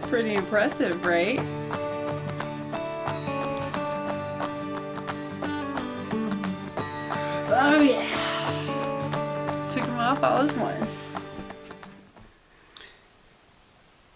Pretty impressive, right? Oh yeah! Took them off all as one.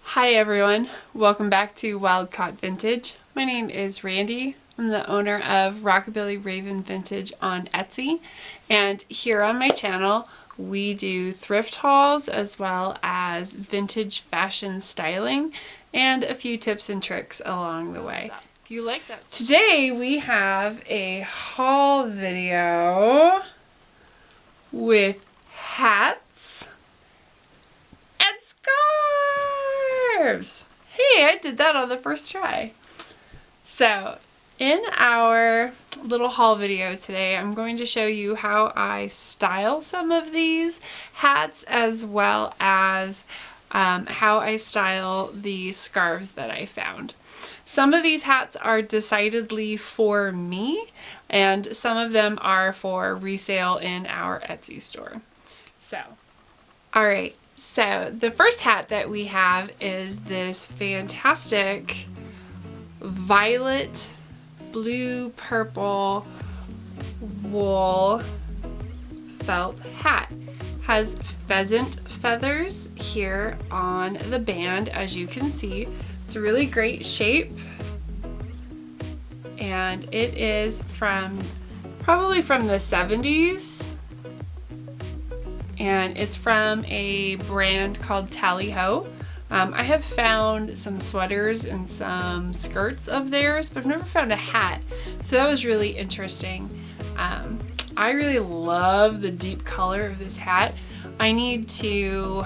Hi everyone, welcome back to Wild Caught Vintage. My name is Randy. I'm the owner of Rockabilly Raven Vintage on Etsy, and here on my channel we do thrift hauls as well as vintage fashion styling and a few tips and tricks along the way. If you like that. Today we have a haul video with hats and scarves. Hey, I did that on the first try. So in our little haul video today, I'm going to show you how I style some of these hats as well as how I style the scarves that I found. Some of these hats are decidedly for me and some of them are for resale in our Etsy store. Alright, so the first hat that we have is this fantastic violet blue purple wool felt hat. Has pheasant feathers here on the band, as you can see. It's a really great shape and it is probably from the 70s, and it's from a brand called Tally Ho. I have found some sweaters and some skirts of theirs, but I've never found a hat, so that was really interesting. I really love the deep color of this hat. I need to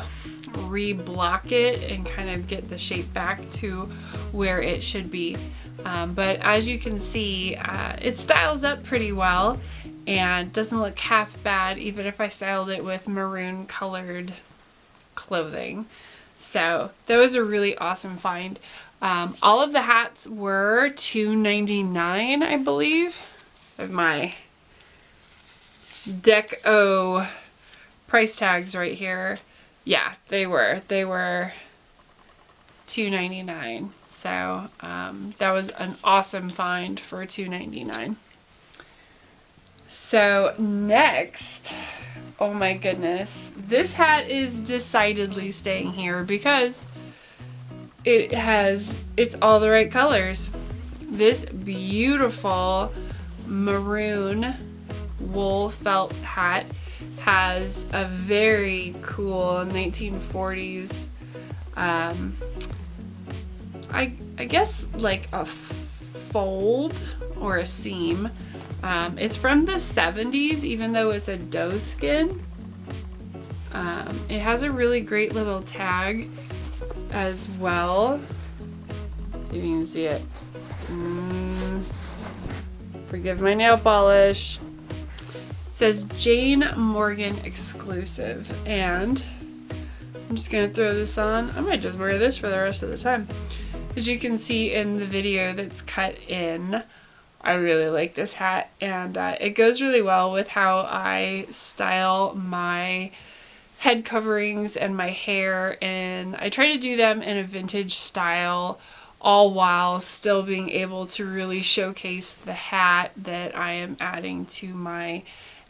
re-block it and kind of get the shape back to where it should be. But as you can see, it styles up pretty well and doesn't look half bad even if I styled it with maroon colored clothing. So that was a really awesome find. All of the hats were $2.99, I believe. I have my Deco price tags right here. Yeah, they were $2.99. So that was an awesome find for $2.99. So next, oh my goodness, this hat is decidedly staying here because it's all the right colors. This beautiful maroon wool felt hat has a very cool 1940s I guess like a fold or a seam. It's from the 70s, even though it's a doeskin. It has a really great little tag as well. See if you can see it. Forgive my nail polish. It says Jane Morgan exclusive, and I'm just gonna throw this on. I might just wear this for the rest of the time. As you can see in the video that's cut in, I really like this hat, and it goes really well with how I style my head coverings and my hair, and I try to do them in a vintage style, all while still being able to really showcase the hat that I am adding to my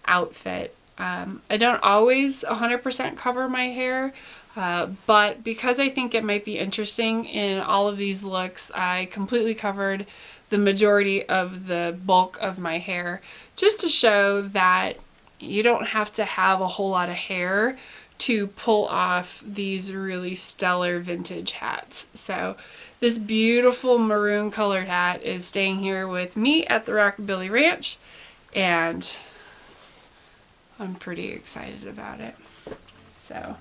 outfit. I don't always 100% cover my hair, but because I think it might be interesting in all of these looks, I completely covered the majority of the bulk of my hair, just to show that you don't have to have a whole lot of hair to pull off these really stellar vintage hats. So this beautiful maroon colored hat is staying here with me at the Rockabilly Ranch, and I'm pretty excited about it. So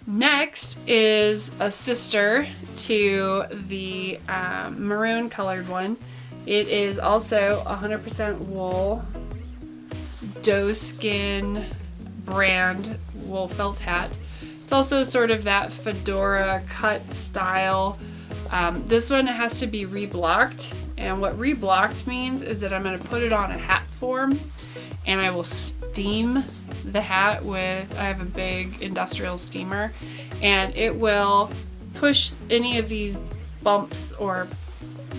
next is a sister to the maroon colored one. It is also 100% wool, doeskin brand wool felt hat. It's also sort of that fedora cut style. This one has to be reblocked, and what reblocked means is that I'm going to put it on a hat form and I will steam the hat with, I have a big industrial steamer, and it will push any of these bumps or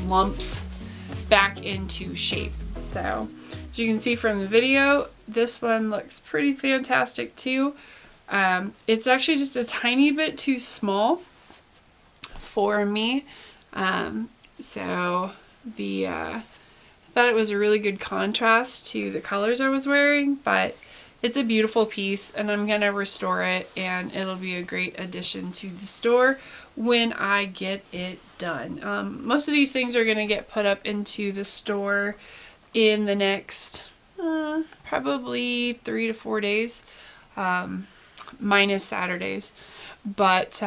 lumps back into shape. So as you can see from the video, this one looks pretty fantastic too. It's actually just a tiny bit too small for me. So I thought it was a really good contrast to the colors I was wearing, but it's a beautiful piece and I'm gonna restore it and it'll be a great addition to the store when I get it done. Most of these things are gonna get put up into the store in the next probably 3 to 4 days, minus Saturdays. But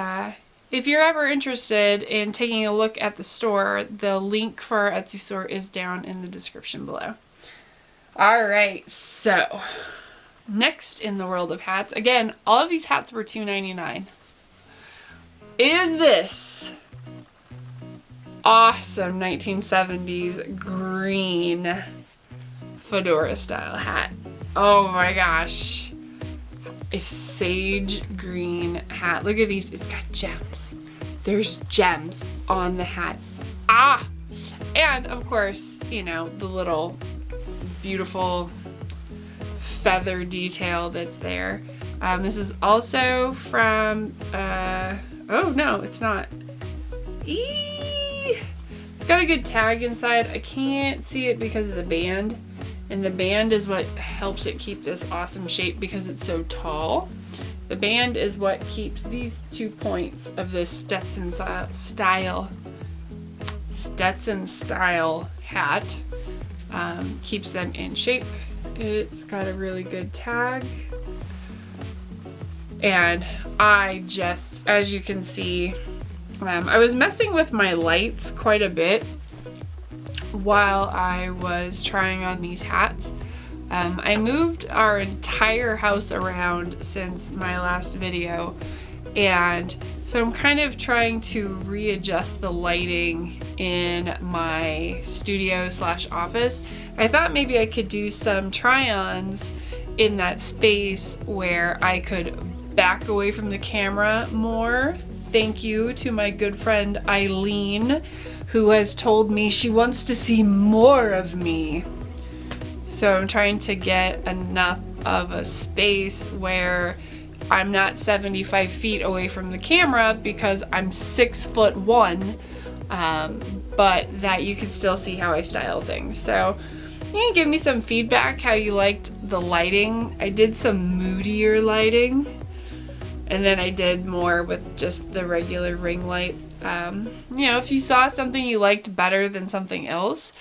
if you're ever interested in taking a look at the store, the link for our Etsy store is down in the description below. Alright, so next in the world of hats, again, all of these hats were $2.99, is this awesome 1970s green fedora style hat. Oh my gosh. A sage green hat. Look at these. It's got gems. There's gems on the hat. Ah! And of course, you know, the little beautiful feather detail that's there. This is also from, oh no, it's not. It's got a good tag inside. I can't see it because of the band. And the band is what helps it keep this awesome shape because it's so tall. The band is what keeps these 2 points of this Stetson style hat, keeps them in shape. It's got a really good tag. And I just, as you can see, I was messing with my lights quite a bit while I was trying on these hats. I moved our entire house around since my last video, and so I'm kind of trying to readjust the lighting in my studio / office. I thought maybe I could do some try-ons in that space where I could back away from the camera more. Thank you to my good friend Eileen, who has told me she wants to see more of me. So I'm trying to get enough of a space where I'm not 75 feet away from the camera because I'm 6'1", but that you can still see how I style things. So you can give me some feedback how you liked the lighting. I did some moodier lighting, and then I did more with just the regular ring light. You know, if you saw something you liked better than something else,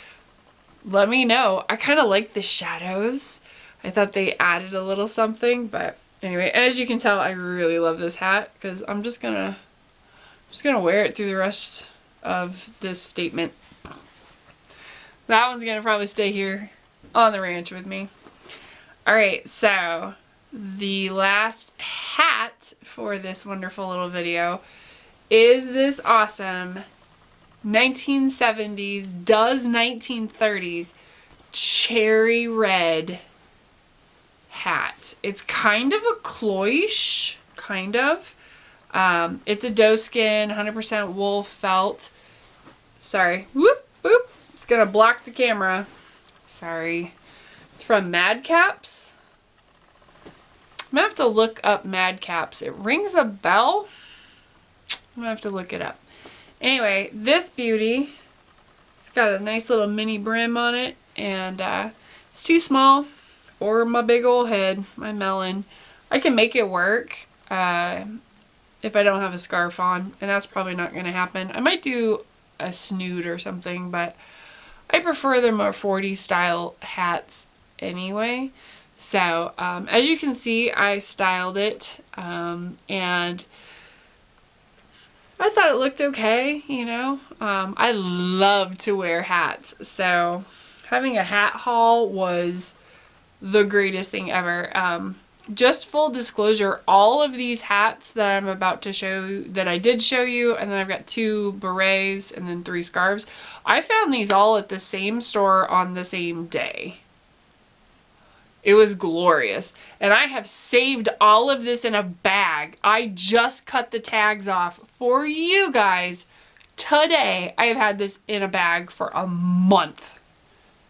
let me know. I kind of like the shadows. I thought they added a little something, but anyway, as you can tell, I really love this hat because I'm just gonna wear it through the rest of this statement. That one's gonna probably stay here on the ranch with me. Alright, so the last hat for this wonderful little video is this awesome 1970s, does 1930s cherry red hat. It's kind of a cloche, kind of. It's a doeskin, 100% wool felt. Sorry, whoop, boop. It's gonna block the camera. Sorry. It's from Madcaps. I'm gonna have to look up Madcaps. It rings a bell. I'm gonna have to look it up. Anyway, this beauty, it's got a nice little mini brim on it, and it's too small for my big old head, my melon. I can make it work if I don't have a scarf on, and that's probably not gonna happen. I might do a snood or something, but I prefer the more 40s style hats anyway. So as you can see, I styled it, and I thought it looked okay, you know. I love to wear hats, so having a hat haul was the greatest thing ever. Just full disclosure, all of these hats that I'm about to show you, that I did show you, and then I've got 2 berets and then 3 scarves, I found these all at the same store on the same day. It was glorious. And I have saved all of this in a bag. I just cut the tags off for you guys today. I have had this in a bag for a month.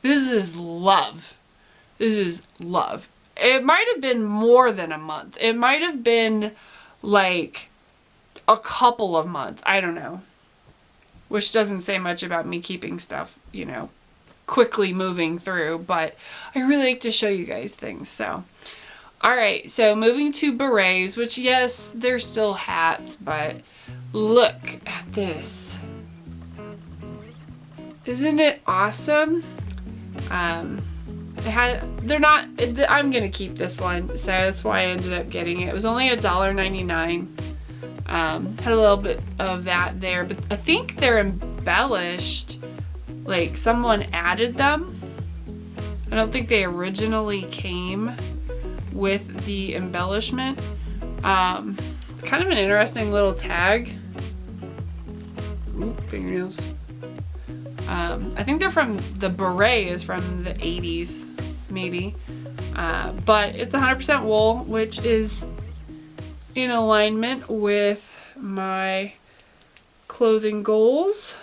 This is love. This is love. It might have been more than a month. It might have been like a couple of months. I don't know. Which doesn't say much about me keeping stuff, you know, quickly moving through, but I really like to show you guys things. So all right, so moving to berets, which yes, they're still hats, but look at this. Isn't it awesome? They're not, I'm gonna keep this one, so that's why I ended up getting it. It was only $1.99. Had a little bit of that there, but I think they're embellished. Like someone added them. I don't think they originally came with the embellishment. It's kind of an interesting little tag. Ooh, fingernails. I think they're from, the beret is from the 80s, maybe. But it's 100% wool, which is in alignment with my clothing goals.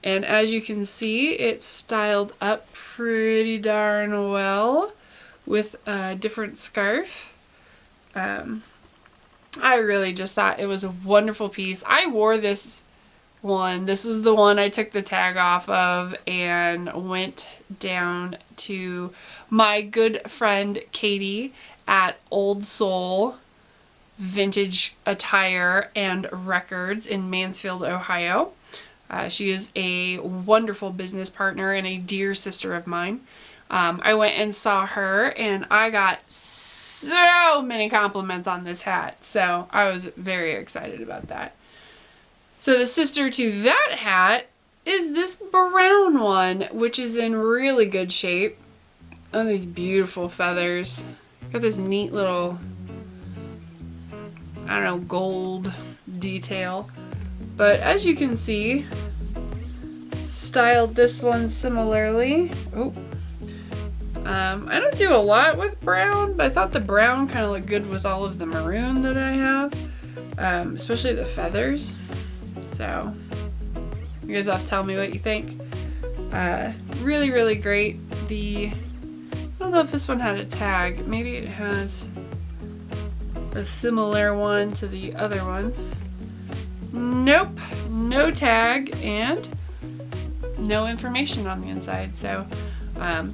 And as you can see, it's styled up pretty darn well with a different scarf. I really just thought it was a wonderful piece. I wore this one. This was the one I took the tag off of and went down to my good friend Katie at Old Soul Vintage Attire and Records in Mansfield, Ohio. She is a wonderful business partner and a dear sister of mine. I went and saw her and I got so many compliments on this hat. So I was very excited about that. So the sister to that hat is this brown one, which is in really good shape. Oh, these beautiful feathers. Got this neat little, I don't know, gold detail. But as you can see, styled this one similarly. Oh, I don't do a lot with brown, but I thought the brown kind of looked good with all of the maroon that I have, especially the feathers. So you guys have to tell me what you think. Really, really great. I don't know if this one had a tag. Maybe it has a similar one to the other one. Nope, no tag and no information on the inside. So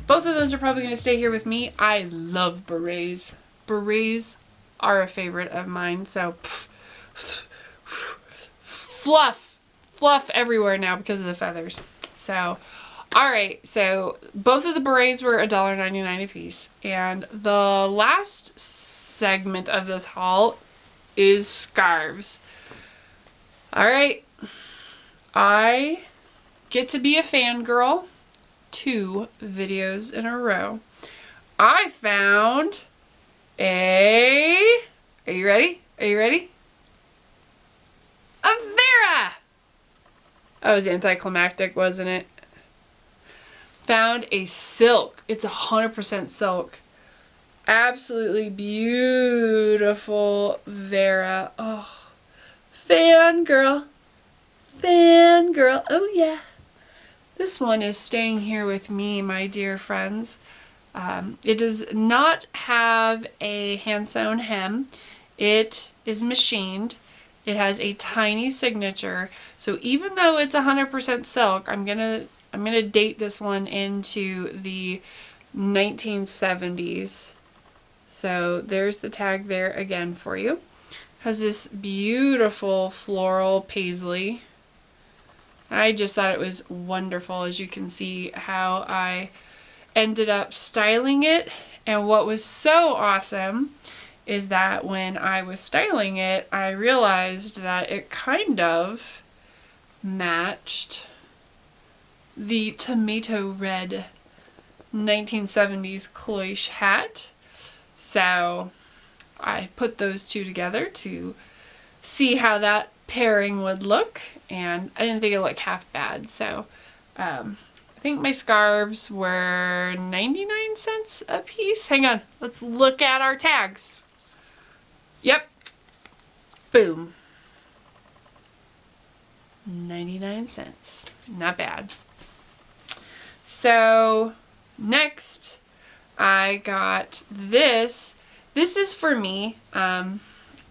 both of those are probably going to stay here with me. I love berets. Berets are a favorite of mine. So fluff everywhere now because of the feathers. So all right, so both of the berets were $1.99 a piece, and the last segment of this haul is scarves. All right, I get to be a fangirl 2 videos in a row. I found a, are you ready? Are you ready? A Vera! That was anticlimactic, wasn't it? Found a silk. It's 100% silk. Absolutely beautiful Vera. Oh, fangirl. Fangirl. Oh yeah. This one is staying here with me, my dear friends. It does not have a hand-sewn hem. It is machined. It has a tiny signature. So even though it's 100% silk, I'm gonna date this one into the 1970s. So there's the tag there again for you. Has this beautiful floral paisley. I just thought it was wonderful, as you can see how I ended up styling it. And what was so awesome is that when I was styling it, I realized that it kind of matched the tomato red 1970s cloche hat. So I put those two together to see how that pairing would look, and I didn't think it looked half bad. So I think my scarves were 99 cents a piece. Hang on, let's look at our tags. Yep, boom. 99 cents, not bad. So next I got this. This is for me.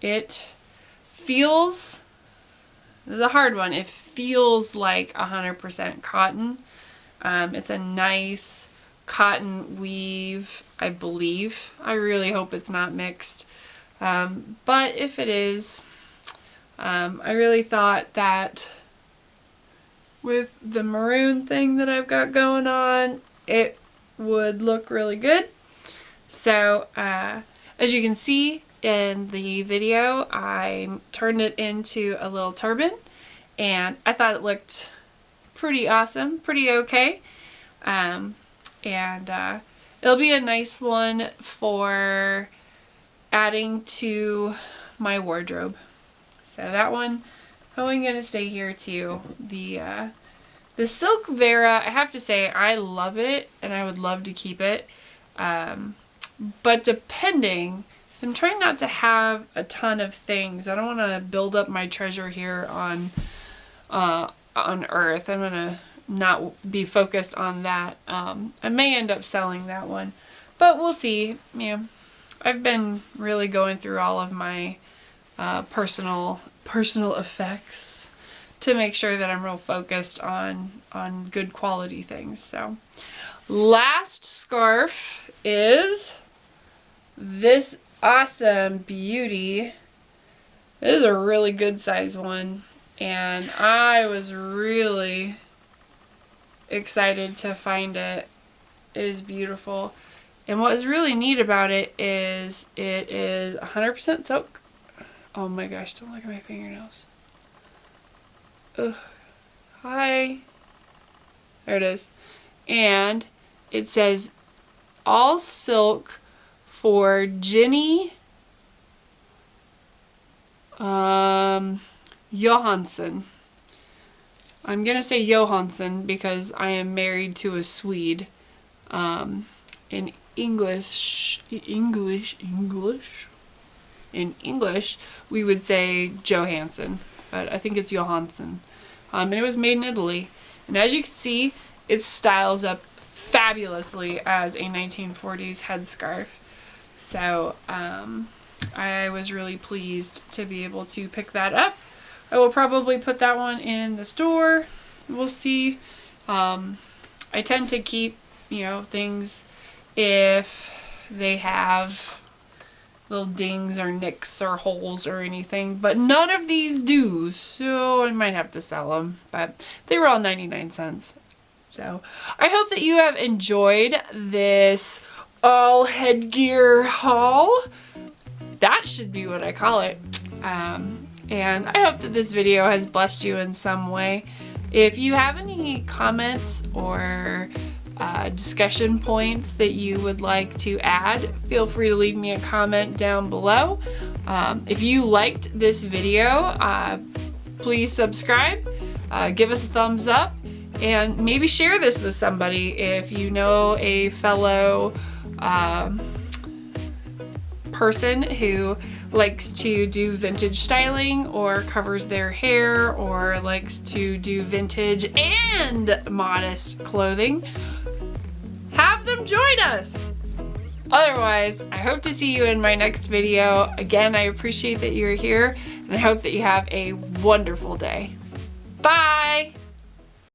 It feels, this is a hard one. It feels like 100% cotton. It's a nice cotton weave, I believe. I really hope it's not mixed. But if it is, I really thought that with the maroon thing that I've got going on, it would look really good. So, as you can see in the video, I turned it into a little turban, and I thought it looked pretty awesome, pretty okay. It'll be a nice one for adding to my wardrobe. So that one, probably going to stay here too. The silk Vera, I have to say, I love it and I would love to keep it. But depending, so I'm trying not to have a ton of things. I don't want to build up my treasure here on Earth. I'm going to not be focused on that. I may end up selling that one, but we'll see. Yeah, I've been really going through all of my personal effects to make sure that I'm real focused on good quality things. So last scarf is this awesome beauty. This is a really good size one, and I was really excited to find it. It is beautiful, and what is really neat about it is 100% silk. Oh my gosh, don't look at my fingernails. Ugh. Hi. There it is. And it says all silk for Jenny Johansson. I'm going to say Johansson because I am married to a Swede. In English, we would say Johansson, but I think it's Johansson. And it was made in Italy. And as you can see, it styles up fabulously as a 1940s headscarf. So I was really pleased to be able to pick that up. I will probably put that one in the store. We'll see. I tend to keep, things if they have little dings or nicks or holes or anything, but none of these do, so I might have to sell them, but they were all 99 cents. So I hope that you have enjoyed this all headgear haul. That should be what I call it. And I hope that this video has blessed you in some way. If you have any comments or discussion points that you would like to add, feel free to leave me a comment down below. If you liked this video, please subscribe, give us a thumbs up, and maybe share this with somebody if you know a fellow person who likes to do vintage styling or covers their hair or likes to do vintage and modest clothing. Have them join us! Otherwise, I hope to see you in my next video. Again, I appreciate that you're here, and I hope that you have a wonderful day. Bye!